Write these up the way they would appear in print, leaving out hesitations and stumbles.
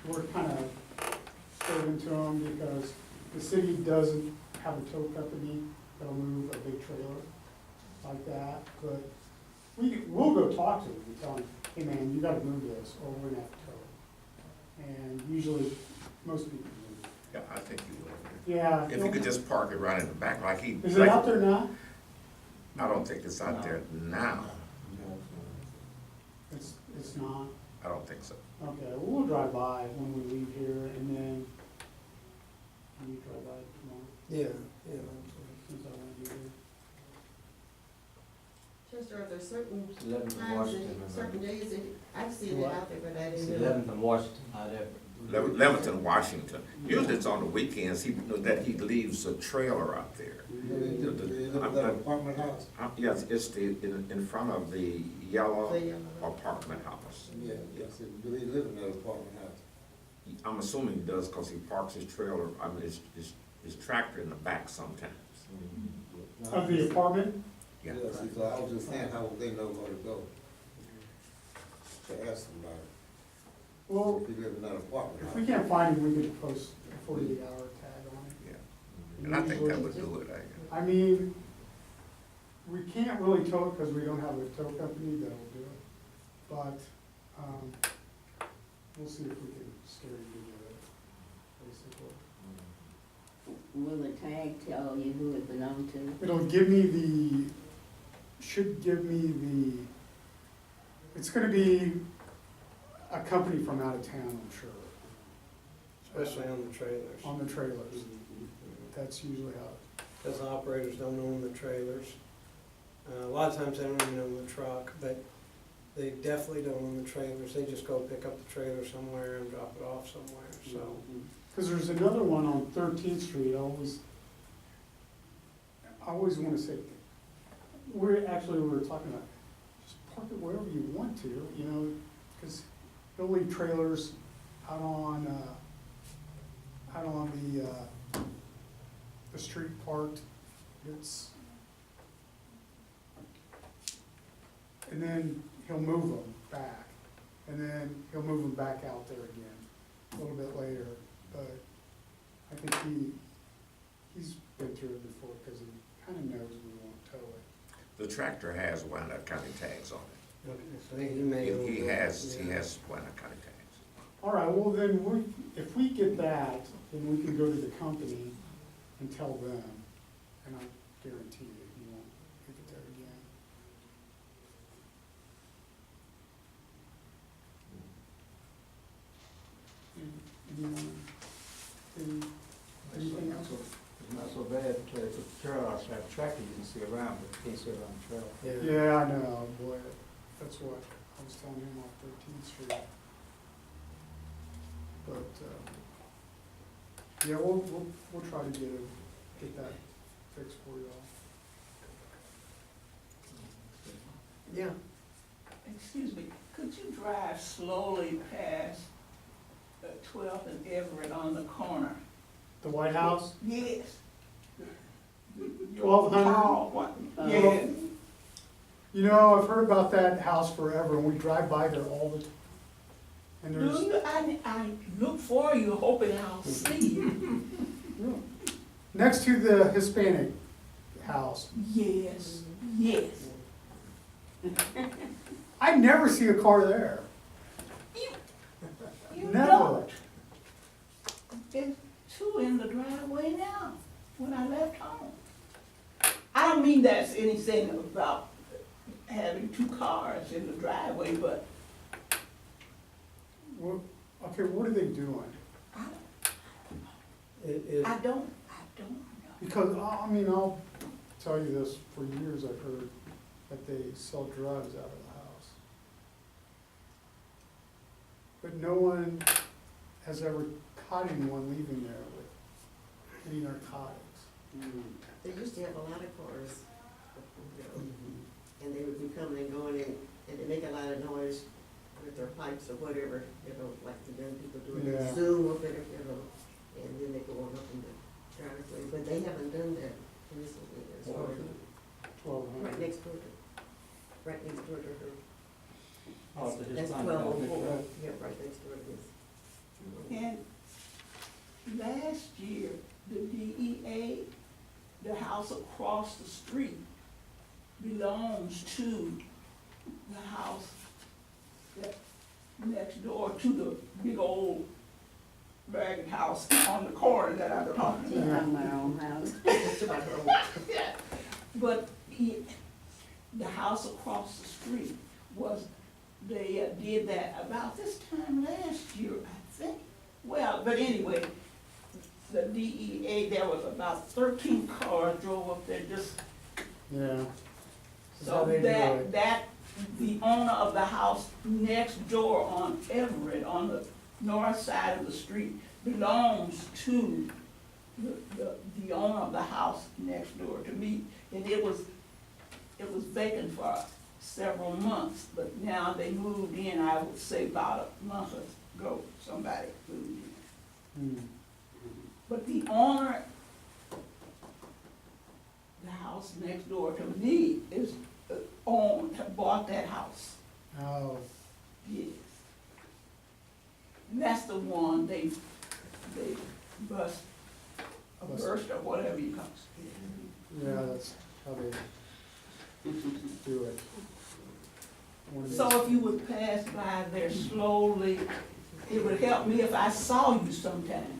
we're kind of serving to them because the city doesn't have a tow company that'll move a big trailer like that, but we'll go talk to them and tell them, hey man, you gotta move this, or we're gonna have to tow it. And usually, most people move it. Yeah, I think you will. Yeah. If you could just park it right in the back like he. Is it out there now? I don't think it's out there now. It's not? I don't think so. Okay, well, we'll drive by when we leave here, and then, can you drive by tomorrow, Yeah, yeah. since I won't be here? Chester, are there certain It's 11th and times, Washington. and certain days that, I've seen it What? out there, but I It's didn't know. 11th and Washington, not ever. Leamington, Washington. Usually it's on the weekends, that he leaves a trailer out there. That apartment house? Yes, it's in front of the yellow The, apartment house. Yeah, yes, do they live in that apartment house? I'm assuming he does because he parks his trailer, I mean, his tractor in the back sometimes. Of the apartment? Yeah. Yeah, see, so I was just saying, how would they know where to go? To ask somebody, Well, if you live in that apartment if house. we can't find him, we could post a 48-hour tag on it. Yeah. And I think that would do it, I guess. I mean, we can't really tow it because we don't have a tow company that'll do it, but, we'll see if we can scare him to do it, basically. Will the tag tell you who it belonged to? It'll give me should give me it's gonna be a company from out of town, I'm sure, Especially on the trailers. on the trailers. That's usually how, Because the operators don't own the trailers. A lot of times they don't even own the truck, but they definitely don't own the trailers. They just go pick up the trailer somewhere and drop it off somewhere, so. because there's another one on 13th Street, I always wanna say, we were talking about, just park it wherever you want to, you know, because they'll leave trailers out on the street parked, and then he'll move them back, and then he'll move them back out there again a little bit later, but I think he's been through it before, because he kinda knows we won't tow it. The tractor has Wyandotte County tags on it. Okay, so he may own He it, has yeah. Wyandotte County tags. All right, well then, if we get that, then we can go to the company and tell them, and I guarantee you, he won't leave it there again. Anything else? It's not so bad because the trailer, outside tractor you can see around, but you can't see around the trailer. Yeah, I know, boy, that's what I was telling him off 13th Street. But, yeah, we'll try to get that fixed for you all. Yeah. Excuse me, could you drive slowly past 12th and Everett on the corner? The White House? Yes. 1200? Tall one. Yes. You know, I've heard about that house forever, and we drive by there all the time. And Do there's, you, I look for you, hoping I'll see you. next to the Hispanic house, Yes, yes. I never see a car there. You Never. don't. There's two in the driveway now, when I left home. I don't mean that's anything about having two cars in the driveway, but Well, okay, what are they doing? I don't know. Because, I mean, I'll tell you this, for years I've heard that they sell drugs out of the house. But no one has ever caught anyone leaving there with any narcotics. They used to have a lot of cars, you know, and they would be coming and going and they make a lot of noise with their pipes or whatever, you know, like the young people do it, Yeah. they zoom up in it, you know, and then they go on up in the driveway, but they haven't done that recently, as far as, 1200. right next door to, right next door to her. Oh, the That's Hispanic 1204, house. yeah, right next door to this. And last year, the DEA, the house across the street belongs to the house that next door to the big old ragged house on the corner that I'm talking See, about. on my own house. It's about her own. Yeah. But the house across the street was, they did that about this time last year, I think. Well, but anyway, the DEA, there was about 13 cars drove up there just, Yeah. That's how so they do it. the owner of the house next door on Everett, on the north side of the street, belongs to the owner of the house next door to me. And it was vacant for several months, but now they moved in, I would say about a month ago, somebody moved in. Hmm. But the owner, the house next door to me is bought that house, Oh, yes. And that's the one they burst or whatever you call it. yeah, that's how they do it. One of these- So if you would pass by there slowly, it would help me if I saw you sometimes.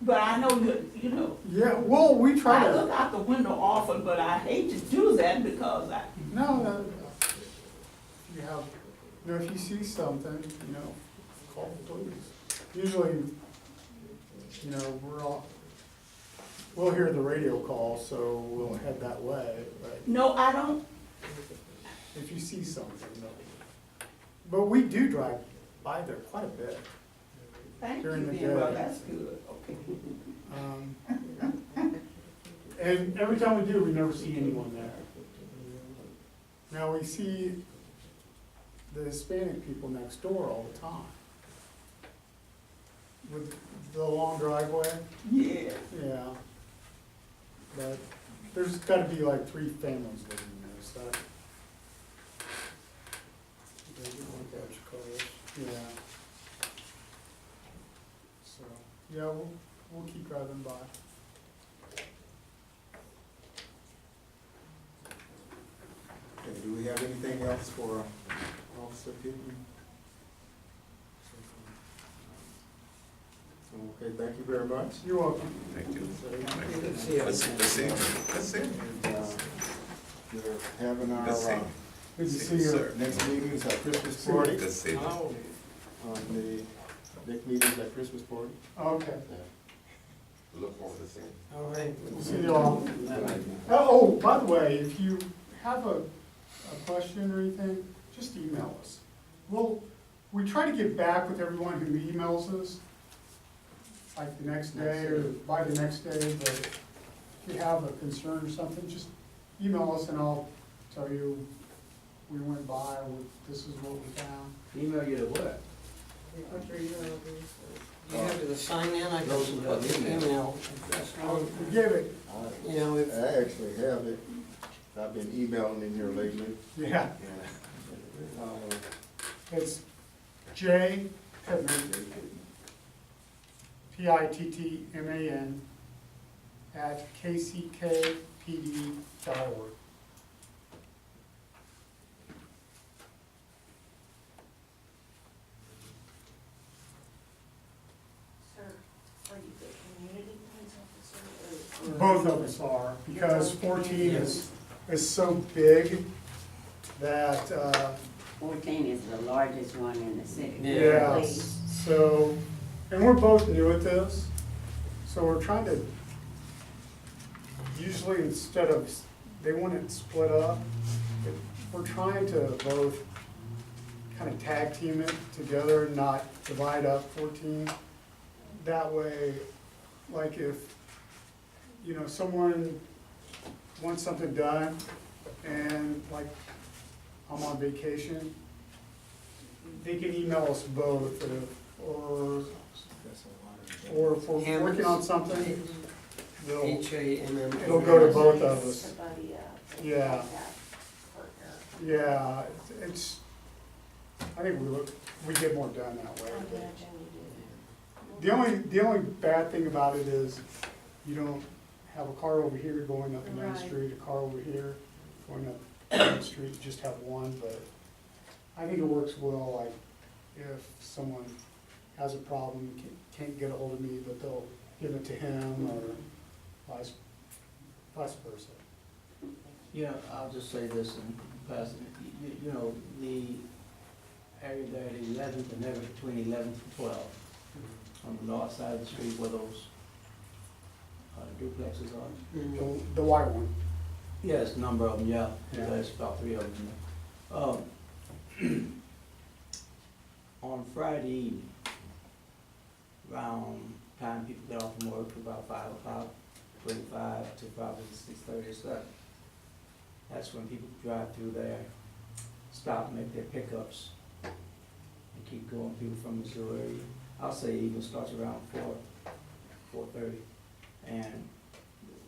But I know you know, Yeah, well, we try I look to, out the window often, but I hate to do that because no, if you have, if you see something, call the police. Usually, we'll hear the radio call, so we'll head that way, but no, I don't, if you see something, no. But we do drive by there quite a bit. thank you, During the then, well, day. that's good, okay. And every time we do, we never see anyone there. Now, we see the Hispanic people next door all the time. With the long driveway, Yeah, yeah. But there's gotta be like 3 families living there, so, They do want to catch cars. yeah. So, yeah, we'll keep driving by. Okay, do we have anything else for Officer Pittman? Okay, thank you very much. You're welcome. Thank you. Good to see you. Let's see. And, we're having our, Let's see. Good to see Sir. you. next meeting is our Christmas party. Good to see you. On the, next meeting is our Christmas party. Okay, Look forward to seeing you. All right. we'll see you all. Oh, by the way, if you have a question or anything, just email us. We try to get back with everyone who emails us, like the next day or by the next day, but if you have a concern or something, just email us and I'll tell you we went by, this is what we found. Email you to what? What's your email address? You have to sign in, I Those can who have email. We gave it, You know, if, I actually have it. I've been emailing in here lately. yeah, it's J. Pittman, Pittman, at kckpd.org. Sir, are you the community police officer or? Both of us are, because 14 is so big that, 14 is the largest one in the city. yeah, so, and we're both new at this, so we're trying to, usually instead of, they want it split up, but we're trying to both kind of tag team it together, not divide up 14. That way, like if, someone wants something done, and like, I'm on vacation, they can email us both, or if we're working on something, HAMM. it'll go to both of us. Somebody, Yeah. partner. Yeah, it's, I think we get more done that way. I imagine you do. The only bad thing about it is you don't have a car over here going up the main Right. street, a car over here going up the main street, you just have one, but I think it works well, like, if someone has a problem, can't get a hold of me, but they'll give it to him, or vice versa. Yeah, I'll just say this and pass it. You know, the area there at 11th and ever between 11th and 12th, on the north side of the street where those duplexes are. The white one. Yes, a number of them, yeah. Yeah. There's about 3 of them in there. On Friday evening, around time people get off from work, about 5 o'clock, between 5 to probably 6:30 or 7. That's when people drive through there, stop and make their pickups, and keep going. People from Missouri, I'll say even starts around 4:30, and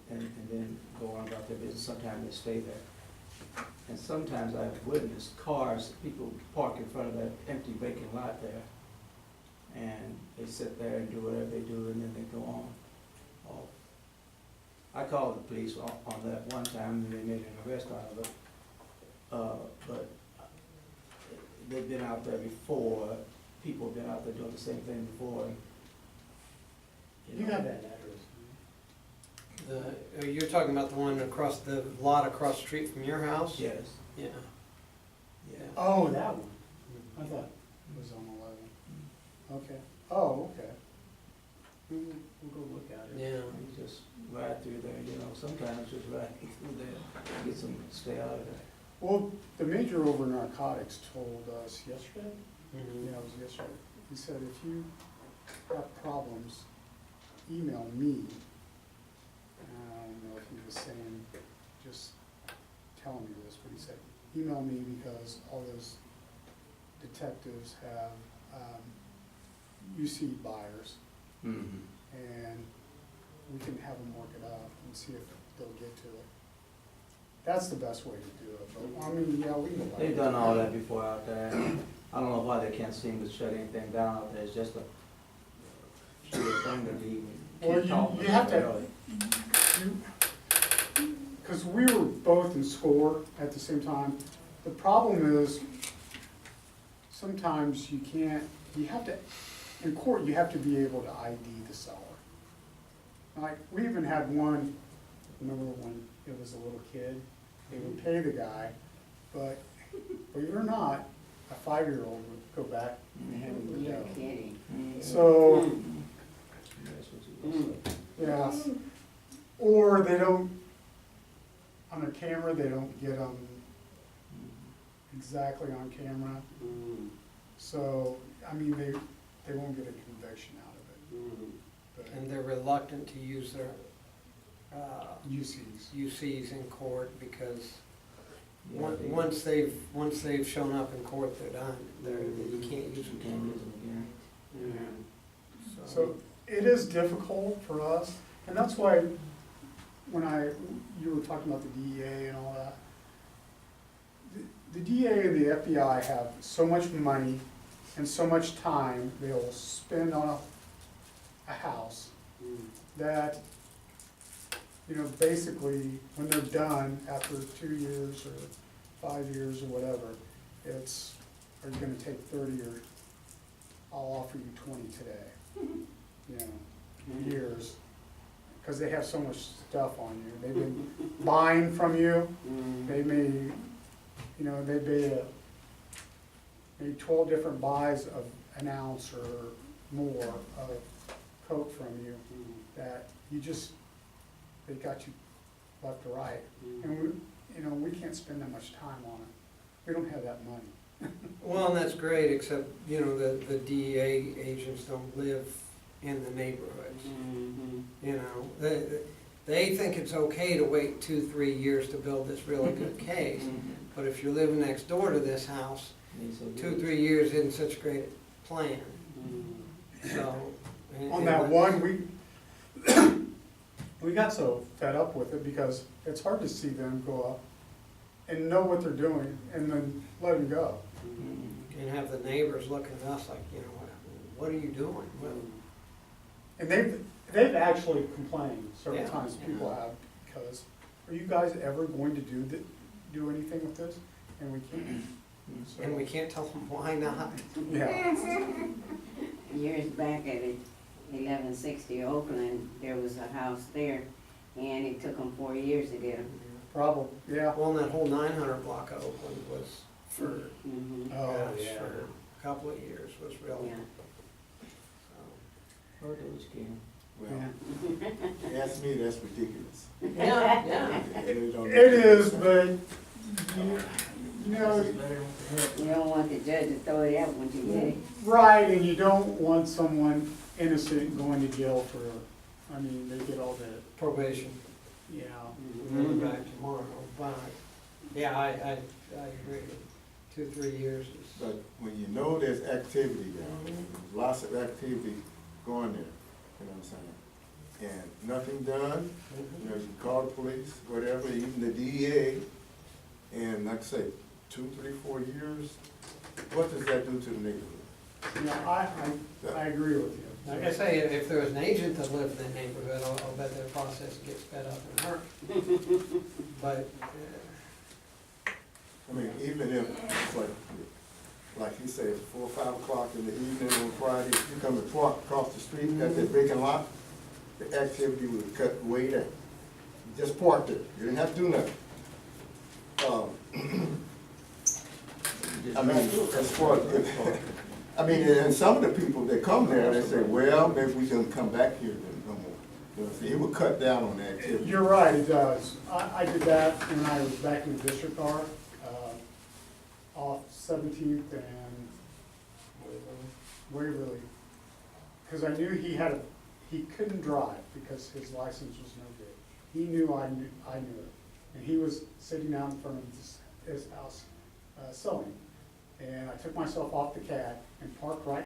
then go on about their business. Sometimes they stay there. And sometimes I've witnessed cars, people park in front of that empty vacant lot there, and they sit there and do whatever they do, and then they go on. I called the police on that one time, and they made an arrest out of it. But they've been out there before, people have been out there doing the same thing before. You have that address. You're talking about the one across the lot across the street from your house? Yes, Yeah. yeah. Oh, that one. I thought it was on 11. Okay. Oh, okay. We'll go look at it. Yeah. You just ride through there, you know, sometimes just ride through there, get some, stay out of there. Well, the major over narcotics told us yesterday, Mhm. yeah, it was yesterday, he said, if you have problems, email me. I don't know if he was saying, just telling me this, but he said, email me because all those detectives have, UC buyers, Mm-hmm. and we can have them work it out and see if they'll get to it. That's the best way to do it, but, I mean, yeah, we can. They've done all that before out there. I don't know why they can't seem to shut anything down out there. It's just a sheer thing that we Well, keep talking you have about, to- really. Because we were both in SCORE at the same time. The problem is, sometimes you can't, you have to, in court, you have to be able to ID the seller. Like, we even had one, remember when it was a little kid, they would pay the guy, but believe it or not, a 5-year-old would go back and hand him the You're dough. kidding. So, That's what you must say. yeah, or they don't, on a camera, they don't get them exactly on camera. So, I mean, they won't get a conviction out of it. But And they're reluctant to use their UCs. UCs in court because Yeah, they- once they've shown up in court, they're done. You can't use You them. can't use them again. So it is difficult for us, and that's why when you were talking about the DEA and all that, the DEA and the FBI have so much money and so much time they'll spend on a house that, you know, basically, when they're done after 2 years or 5 years or whatever, it's, are you gonna take 30 or I'll offer you 20 today? You know, years, because they have so much stuff on you. They've been buying from you, they may, you know, they may, maybe 12 different buys of an ounce or more of coke from you, that you just, they got you left to right. And we, you know, we can't spend that much time on it. We don't have that money. Well, and that's great, except, you know, the DEA agents don't live in the neighborhoods. You know, they think it's okay to wait 2-3 years to build this really good case. But if you're living next door to this house, Needs to be- 2-3 years isn't such a great plan, so. On that one, we got so fed up with it because it's hard to see them go up and know what they're doing and then let them go. Mhm. And have the neighbors looking at us like, you know, what are you doing? Well, And they've actually complained several Yeah. times, people have, because, are you guys ever going to do anything with this? And we can't. So- And we can't tell them why not. Yeah, Years back at 1160 Oakland, there was a house there, and it took them 4 years to get them. probably, yeah. Well, and that whole 900 block of Oakland was for, Mhm. Oh, gosh, yeah. for a couple of years was really, Yeah. so. Or those can. Well, ask me, that's ridiculous. Yeah, yeah. It is, but, you know, You don't want the judge to throw it out when you get it. right, and you don't want someone innocent going to jail for, I mean, they get all that, Probation, yeah. moving back tomorrow, but, yeah, I agree. 2-3 years is. But when you know there's activity down there, there's lots of activity going there, you know what I'm saying? And nothing done, you know, you call the police, whatever, even the DEA, and like I say, 2, 3, 4 years, what does that do to the neighborhood? Yeah, I agree with you. Like I say, if there was an agent that lived in that neighborhood, I'll bet their process gets sped up in a hurry. But, I mean, even if, it's like he said, 4 or 5 o'clock in the evening on Friday, you come and park across the street at that vacant lot, the activity would cut way down. You just park there, you didn't have to do nothing. I mean, as far as, I mean, and some of the people that come there, they say, well, maybe we can come back here then no more. You know, so it would cut down on the activity. You're right, it does. I did that when I was back in the district car, off 17th and Waverly. Because I knew he couldn't drive because his license was no good. He knew I knew it. And he was sitting out in front of his house selling. And I took myself off the cab and parked right